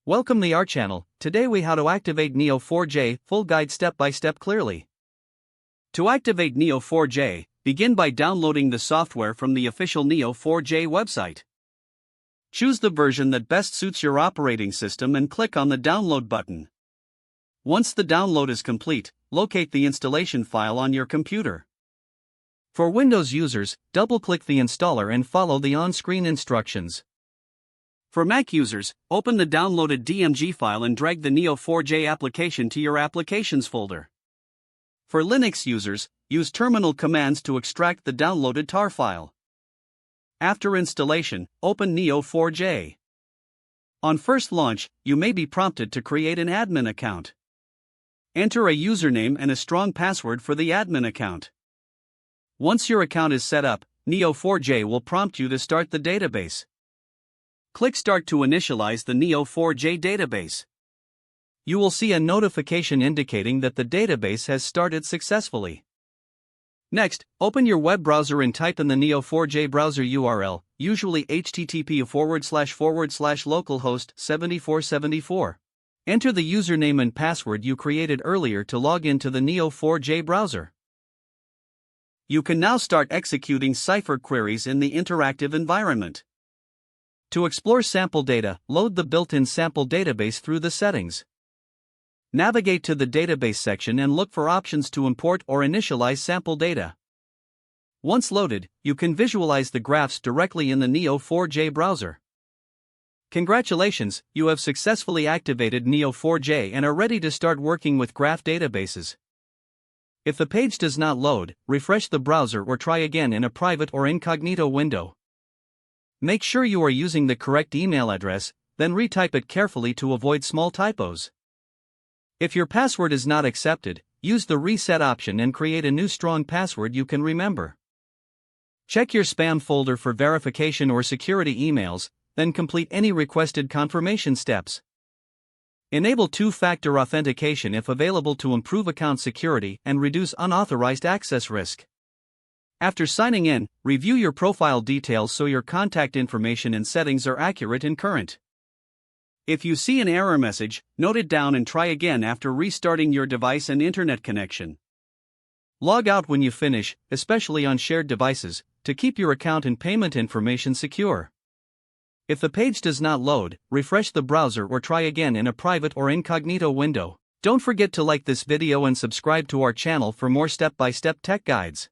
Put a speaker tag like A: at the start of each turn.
A: Welcome to our channel. Today we how to activate Neo4j, full guide step by step clearly. To activate Neo4j, begin by downloading the software from the official Neo4j website. Choose the version that best suits your operating system and click on the download button. Once the download is complete, locate the installation file on your computer. For Windows users, double-click the installer and follow the on-screen instructions. For Mac users, open the downloaded DMG file and drag the Neo4j application to your Applications folder. For Linux users, use terminal commands to extract the downloaded tar file. After installation, open Neo4j. On first launch, you may be prompted to create an admin account. Enter a username and a strong password for the admin account. Once your account is set up, Neo4j will prompt you to start the database. Click Start to initialize the Neo4j database. You will see a notification indicating that the database has started successfully. Next, open your web browser and type in the Neo4j browser URL, usually http://localhost 7474. Enter the username and password you created earlier to log into the Neo4j browser. You can now start executing cipher queries in the interactive environment. To explore sample data, load the built-in sample database through the settings. Navigate to the database section and look for options to import or initialize sample data. Once loaded, you can visualize the graphs directly in the Neo4j browser. Congratulations, you have successfully activated Neo4j and are ready to start working with graph databases. If the page does not load, refresh the browser or try again in a private or incognito window. Make sure you are using the correct email address, then retype it carefully to avoid small typos. If your password is not accepted, use the reset option and create a new strong password you can remember. Check your spam folder for verification or security emails, then complete any requested confirmation steps. Enable two-factor authentication if available to improve account security and reduce unauthorized access risk. After signing in, review your profile details so your contact information and settings are accurate and current. If you see an error message, note it down and try again after restarting your device and internet connection. Log out when you finish, especially on shared devices, to keep your account and payment information secure. If the page does not load, refresh the browser or try again in a private or incognito window. Don't forget to like this video and subscribe to our channel for more step-by-step tech guides.